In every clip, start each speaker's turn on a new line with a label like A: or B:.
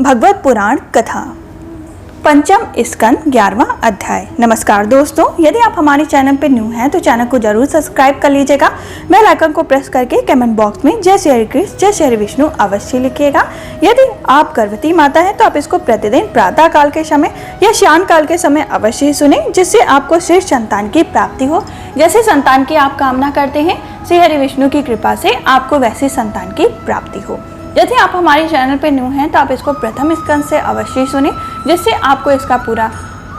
A: भगवत पुराण कथा पंचम स्कंद 11वां अध्याय। नमस्कार दोस्तों, यदि आप हमारे चैनल पर न्यू हैं तो चैनल को जरूर सब्सक्राइब कर लीजिएगा। बेल आइकन को प्रेस करके कमेंट बॉक्स में जय श्री हरि कृष्ण जय श्री हरि विष्णु अवश्य लिखिएगा। यदि आप गर्भवती माता हैं तो आप इसको प्रतिदिन प्रातः काल के समय या शाम काल के समय अवश्य ही सुने, जिससे आपको श्रेष्ठ संतान की प्राप्ति हो। जैसे संतान की आप कामना करते हैं, श्री हरि विष्णु की कृपा से आपको वैसी संतान की प्राप्ति हो। यदि आप हमारे चैनल पर न्यू हैं तो आप इसको प्रथम स्कंद से अवश्य सुने, जिससे आपको इसका पूरा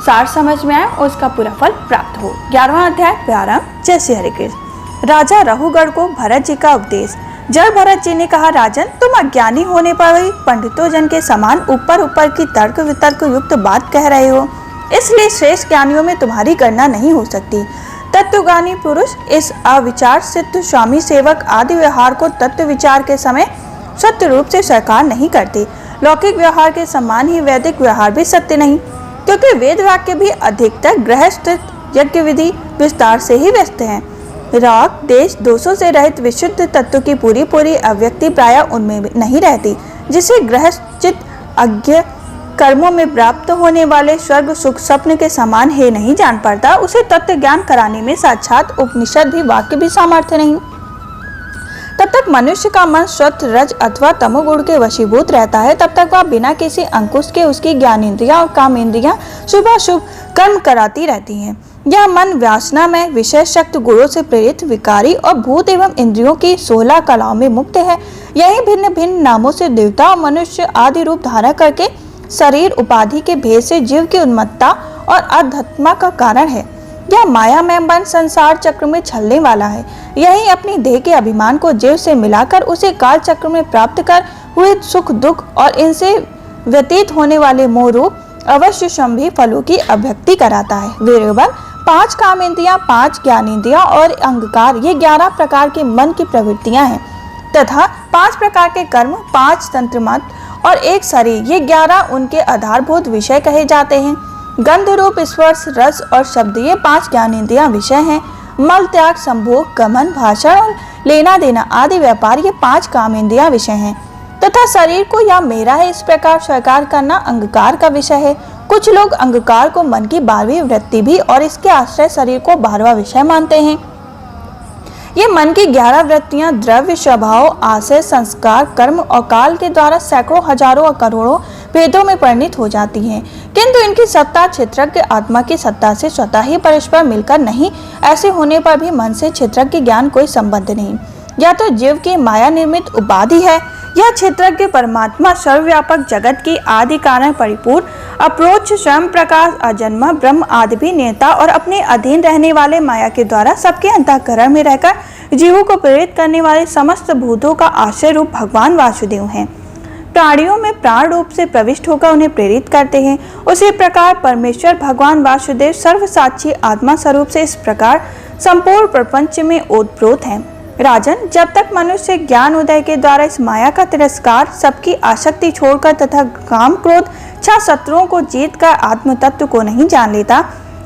A: सार समझ में आए और इसका पूरा फल प्राप्त हो। 11वां अध्याय प्रारंभ। जय श्री हरि कृष्ण। राजा रहुगढ़ को भरत जी का उपदेश। जब भरत जी ने कहा, राजन तुम अज्ञानी होने पर भी पंडितों जन के समान ऊपर ऊपर की तर्क वितर्क युक्त बात कह रहे हो, इसलिए श्रेष्ठ ज्ञानियों में तुम्हारी गणना नहीं हो सकती। तत्वज्ञानी पुरुष इस अविचार सिद्ध स्वामी सेवक आदि व्यवहार को तत्व विचार के समय सत्य रूप से स्वीकार नहीं करते। लौकिक व्यवहार के समान ही वैदिक व्यवहार भी सत्य नहीं, क्योंकि वेद वाक्य भी अधिकतर गृहस्थ यज्ञ विधि विस्तार से ही व्यस्त हैं। राग देश दोषों से रहित विशुद्ध तत्व की पूरी पूरी अव्यक्ति प्राय उनमें नहीं रहती, जिसे गृहस्थित अज्ञ कर्मों में प्राप्त होने वाले स्वर्ग सुख स्वप्न के समान है नहीं जान पड़ता, उसे तत्व ज्ञान कराने में साक्षात उपनिषद भी वाक्य भी सामर्थ्य नहीं। तब तक मनुष्य का मन सत्व रज अथवा तमोगुण के वशीभूत रहता है, तब तक वह बिना किसी अंकुश के उसकी ज्ञानेंद्रियां और कामेंद्रियां शुभ अशुभ कर्म कराती रहती हैं। यह मन वासना में विषय शक्त गुणों से प्रेरित विकारी और भूत एवं इंद्रियों की 16 कलाओं में मुक्त है। यही भिन्न भिन्न नामों से देवता और मनुष्य आदि रूप धारण करके शरीर उपाधि के भेद से जीव की उन्मत्तता और अध्यात्म का कारण है। यह माया में बन संसार चक्र में छलने वाला है। यही अपनी देह के अभिमान को जीव से मिलाकर उसे काल चक्र में प्राप्त कर हुए सुख दुख और इनसे व्यतीत होने वाले मोह रूप अवश्य संभी फलों की अभिव्यक्ति कराता है। वीरवन 5 कामेंद्रियां, 5 ज्ञानेंद्रियां और अहंकार, ये 11 प्रकार के मन की प्रवृत्तियां हैं, तथा 5 प्रकार के कर्म, 5 तंत्र मत और 1 शरीर, ये 11 उनके आधारभूत विषय कहे जाते हैं। गंध रूप स्पर्श रस और शब्द, ये 5 ज्ञानेंद्रियां विषय हैं। मल त्याग संभोग गमन भाषण और लेना देना आदि व्यापार, ये 5 कामेंद्रियां विषय हैं, तथा शरीर को या मेरा है इस प्रकार स्वीकार करना अहंकार का विषय है। कुछ लोग अहंकार को मन की 12वीं वृत्ति भी और इसके आश्रय शरीर को 12वां विषय मानते हैं। ये मन की 11 वृत्तियां द्रव्य स्वभाव आशय संस्कार कर्म और काल के द्वारा सैकड़ों हजारों और करोड़ों भेदों में परिणित हो जाती हैं, किंतु इनकी सत्ता क्षेत्रज्ञ आत्मा की सत्ता से स्वतः ही परस्पर मिलकर नहीं। ऐसे होने पर भी मन से क्षेत्रज्ञ ज्ञान कोई संबंध नहीं, या तो जीव की माया निर्मित उपाधि है, यह क्षेत्रज्ञ परमात्मा सर्वव्यापक जगत की आदि कारण परिपूर्ण अप्रोच स्वयं प्रकाश अजन्मा ब्रह्म आदि भी नेता और अपने अधीन रहने वाले माया के द्वारा सबके अंतःकरण में रहकर जीवों को प्रेरित करने वाले समस्त भूतों का आश्रय रूप भगवान वासुदेव हैं। प्राणियों में प्राण रूप से प्रविष्ट होकर उन्हें प्रेरित करते हैं। उसी प्रकार परमेश्वर भगवान वासुदेव सर्वसाक्षी आत्मा स्वरूप से इस प्रकार संपूर्ण प्रपंच में ओतप्रोत है। राजन, जब तक मनुष्य ज्ञान उदय के द्वारा इस माया का तिरस्कार सबकी आसक्ति छोड़कर तथा काम क्रोध 6 शत्रुओं को जीत कर आत्म तत्व को नहीं जान लेता,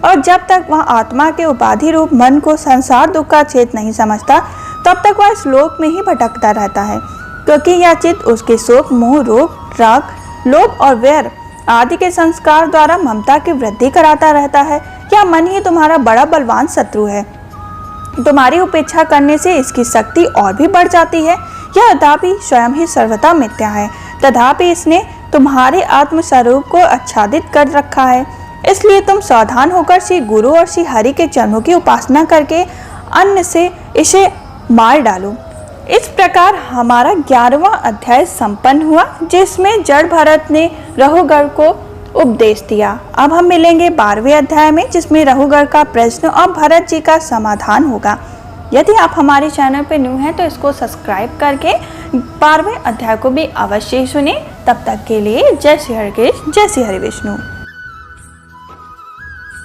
A: और जब तक वह आत्मा के उपाधि रूप मन को संसार दुख का छेद नहीं समझता, तब तक वह इस लोक में ही भटकता रहता है, क्योंकि यह चित्त उसके शोक मोह रोग राग लोभ और वैर आदि के संस्कार द्वारा ममता की वृद्धि कराता रहता है। यह मन ही तुम्हारा बड़ा बलवान शत्रु है। तुम्हारी उपेक्षा करने से इसकी शक्ति और भी बढ़ जाती है। यह तथापि स्वयं ही सर्वथा मिथ्या है, तथापि इसने तुम्हारे आत्म स्वरूप को आच्छादित कर रखा है। इसलिए तुम सावधान होकर श्री गुरु और श्री हरि के चरणों की उपासना करके अन्न से इसे मार डालो। इस प्रकार हमारा 11वां अध्याय संपन्न हुआ, जिसमें जड़ भरत ने रहुगढ़ को उपदेश दिया। अब हम मिलेंगे 12वें अध्याय में, जिसमें रहुगढ़ का प्रश्न और भरत जी का समाधान होगा। यदि आप हमारे चैनल पर न्यू हैं तो इसको सब्सक्राइब करके 12वें अध्याय को भी अवश्य सुने। तब तक के लिए जय श्री हरि कृष्ण जय श्री हरि विष्णु।